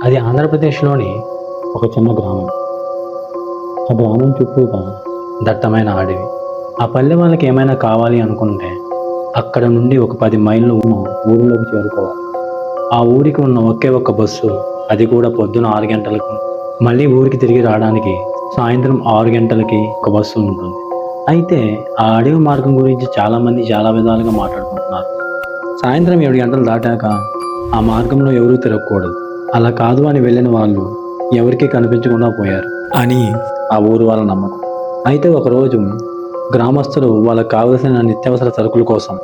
అది ఆంధ్రప్రదేశ్లోని ఒక చిన్న గ్రామం. ఆ గ్రామం చుట్టూగా దట్టమైన అడవి. ఆ పల్లె వాళ్ళకి ఏమైనా కావాలి అనుకుంటే అక్కడ నుండి ఒక 10 మైళ్ళు ఉన్న ఊరిలోకి చేరుకోవాలి. ఆ ఊరికి ఉన్న ఒకే ఒక్క బస్సు, అది కూడా పొద్దున 6 గంటలకు. మళ్ళీ ఊరికి తిరిగి రావడానికి సాయంత్రం 6 గంటలకి ఒక బస్సు ఉంటుంది. అయితే ఆ అడవి మార్గం గురించి చాలామంది చాలా విధాలుగా మాట్లాడుకుంటున్నారు. సాయంత్రం 7 గంటలు దాటాక ఆ మార్గంలో ఎవరూ తిరగకూడదు, అలా కాదు అని వెళ్ళిన వాళ్ళు ఎవరికీ కనిపించకుండా పోయారు అని ఆ ఊరు వాళ్ళ నమ్మకం. అయితే ఒకరోజు గ్రామస్తులు వాళ్ళకు కావలసిన నిత్యావసర సరుకుల కోసం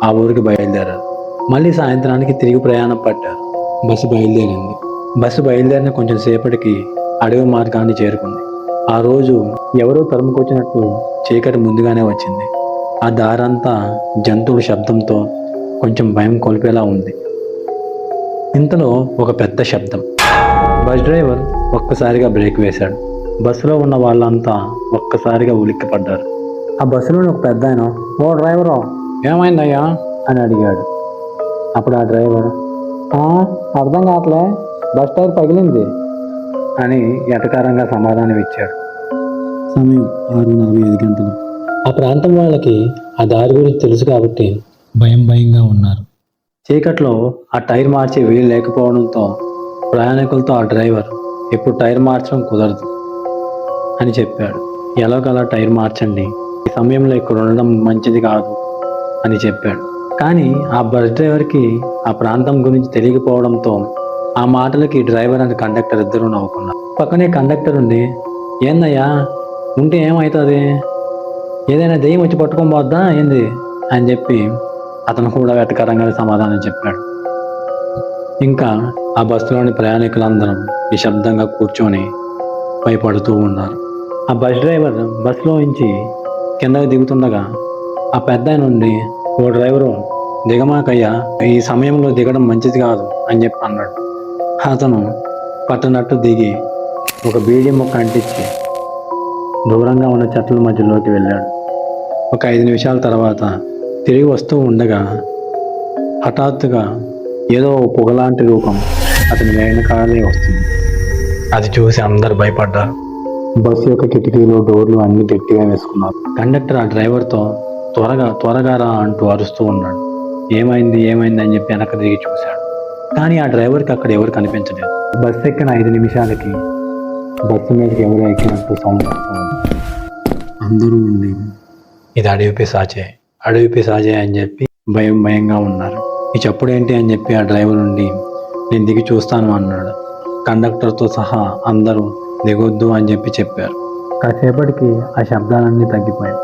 ఆ ఊరికి బయలుదేరారు. మళ్ళీ సాయంత్రానికి తిరిగి ప్రయాణం పట్టారు. బస్సు బయలుదేరింది. బస్సు బయలుదేరిన కొంచెం సేపటికి అడవి మార్గాన్ని చేరుకుంది. ఆ రోజు ఎవరో తరుముకొచ్చినట్టు చీకటి ముందుగానే వచ్చింది. ఆ దారంతా జంతువుల శబ్దంతో కొంచెం భయం కొలిపేలా ఉంది. ఇంతలో ఒక పెద్ద శబ్దం. బస్ డ్రైవర్ ఒక్కసారిగా బ్రేక్ వేశాడు. బస్సులో ఉన్న వాళ్ళంతా ఒక్కసారిగా ఉలిక్కిపడ్డారు. ఆ బస్సులోని ఒక పెద్ద ఆయన, ఓ డ్రైవరు, ఏమైందయ్యా అని అడిగాడు. అప్పుడు ఆ డ్రైవర్, అర్థం కావట్లే, బస్ టైర్ పగిలింది అని ఎటకారంగా సమాధానం ఇచ్చాడు. సమయం 6:45 గంటలు. ఆ ప్రాంతం వాళ్ళకి ఆ దారి గురించి తెలుసు కాబట్టి భయంగా ఉన్నారు. చీకట్లో ఆ టైర్ మార్చే వీలు లేకపోవడంతో ప్రయాణికులతో ఆ డ్రైవర్ ఇప్పుడు టైర్ మార్చడం కుదరదు అని చెప్పాడు. ఎలాగలా టైర్ మార్చండి, ఈ సమయంలో ఇక్కడ ఉండడం మంచిది కాదు అని చెప్పాడు. కానీ ఆ బస్ డ్రైవర్కి ఆ ప్రాంతం గురించి తెలియకపోవడంతో ఆ మాటలకి డ్రైవర్ అండ్ కండక్టర్ ఇద్దరు నవ్వుకున్నారు. పక్కనే కండక్టర్ ఉండి, ఏందయ్యా ఉంటే ఏమవుతుంది, ఏదైనా దెయ్యం వచ్చి పట్టుకొని పోద్దా ఏంది అని చెప్పి అతను కూడా వెటకరంగా సమాధానం చెప్పాడు. ఇంకా ఆ బస్సులోని ప్రయాణికులందరం నిశ్శబ్దంగా కూర్చొని భయపడుతూ ఉన్నారు. ఆ బస్ డ్రైవర్ బస్సులో నుంచి కిందకి దిగుతుండగా ఆ పెద్ద నుండి, ఓ డ్రైవరు దిగమాకయ్యా, ఈ సమయంలో దిగడం మంచిది కాదు అని చెప్పి అన్నాడు. అతను పట్టనట్టు దిగి ఒక బీడీ మొక్క అంటించి దూరంగా ఉన్న చెట్ల మధ్యలోకి వెళ్ళాడు. ఒక 5 నిమిషాల తర్వాత తిరిగి వస్తూ ఉండగా హఠాత్తుగా ఏదో పొగలాంటి రూపం అతని వెనకాలే వస్తుంది. అది చూసి అందరు భయపడ్డారు. బస్సు యొక్క కిటికీలు, డోర్లు అన్ని గట్టిగా వేసుకున్నారు. కండక్టర్ ఆ డ్రైవర్తో త్వరగా రా అంటూ అరుస్తూ ఉన్నాడు. ఏమైంది అని చెప్పి వెనక తిరిగి చూశాడు. కానీ ఆ డ్రైవర్కి అక్కడ ఎవరు కనిపించలేదు. బస్సు ఎక్కిన 5 నిమిషాలకి బస్సు మీదకి ఎవరు ఎక్కినట్టు సౌండ్ వస్తుంది. అందరూ ఉండి ఇది అడవి పిశాచే అని చెప్పి భయంగా ఉన్నారు. ఈ చప్పుడు ఏంటి అని చెప్పి ఆ డ్రైవర్ నుండి, నేను దిగి చూస్తాను అన్నాడు. కండక్టర్తో సహా అందరూ దిగొద్దు అని చెప్పి చెప్పారు. కాసేపటికి ఆ శబ్దాలన్నీ తగ్గిపోయాయి.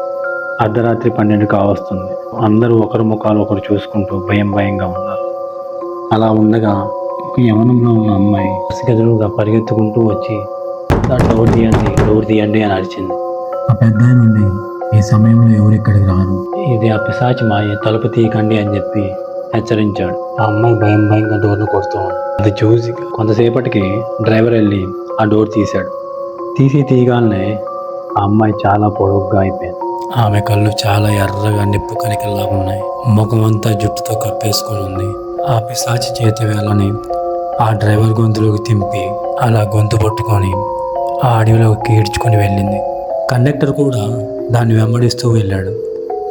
అర్ధరాత్రి 12 కావస్తుంది. అందరూ ఒకరి ముఖాలు ఒకరు చూసుకుంటూ భయంగా ఉన్నారు. అలా ఉండగా ఒక యవ్వనంలో ఉన్న అమ్మాయి గదులుగా పరిగెత్తుకుంటూ వచ్చి, డోర్ తీయండి అని అరిచింది. ఆ పెద్ద నుండి, ఈ సమయంలో ఎవరు ఇక్కడికి రారు, ఇది ఆ పిశాచి మాయ, తలుపు తీయకండి అని చెప్పి హెచ్చరించాడు. ఆ అమ్మాయి భయంగా డోర్ను కొడుతూ ఉంది. అది చూసి కొంతసేపటికి డ్రైవర్ వెళ్ళి ఆ డోర్ తీశాడు. తీయగానే ఆ అమ్మాయి చాలా పొడుగ్గా అయిపోయింది. ఆమె కళ్ళు చాలా ఎర్రగా నిప్పు కనికల్లాగా ఉన్నాయి. ముఖం అంతా జుట్టుతో కప్పేసుకొని ఉంది. ఆ పిశాచి చేతి వేళ్ళని ఆ డ్రైవర్ గొంతులోకి తింపి అలా గొంతు పట్టుకొని ఆ అడవిలోకి ఈడ్చుకొని వెళ్ళింది. కండక్టర్ కూడా దాన్ని వెంబడిస్తూ వెళ్ళాడు.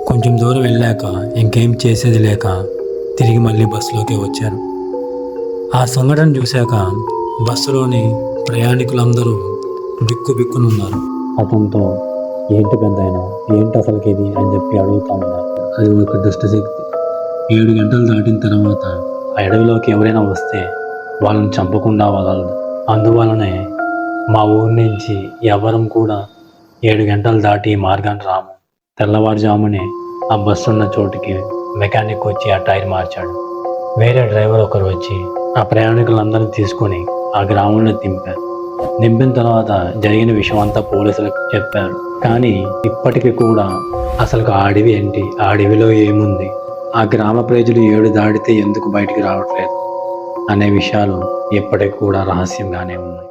కొంచెం దూరం వెళ్ళాక ఇంకేం చేసేది లేక తిరిగి మళ్ళీ బస్సులోకి వచ్చారు. ఆ సంఘటన చూశాక బస్సులోని ప్రయాణికులందరూ బిక్కునున్నారు. అతనితో, ఏంటి పెద్దాయన, ఏంటి అసలుకి ఇది అని చెప్పి అడుగుతా ఉన్నారు. అది ఒక దుష్టశక్తి. 7 గంటలు దాటిన తర్వాత ఆ అడవిలోకి ఎవరైనా వస్తే వాళ్ళని చంపకుండా వదలదు. అందువలనే మా ఊరి నుంచి ఎవరం కూడా 7 గంటలు దాటి ఈ మార్గాన్ని రాము. తెల్లవారుజామునే ఆ బస్సు ఉన్న చోటుకి మెకానిక్ వచ్చి ఆ టైర్ మార్చాడు. వేరే డ్రైవర్ ఒకరు వచ్చి ఆ ప్రయాణికులందరినీ తీసుకొని ఆ గ్రామంలో దింపిన తర్వాత జరిగిన విషయం అంతా పోలీసులకు చెప్పారు. కానీ ఇప్పటికీ కూడా అసలు ఆ అడవి ఏంటి, ఆ అడవిలో ఏముంది, ఆ గ్రామ ప్రజలు 7 దాటితే ఎందుకు బయటికి రావట్లేదు అనే విషయాలు ఇప్పటికి కూడా రహస్యంగానే ఉన్నాయి.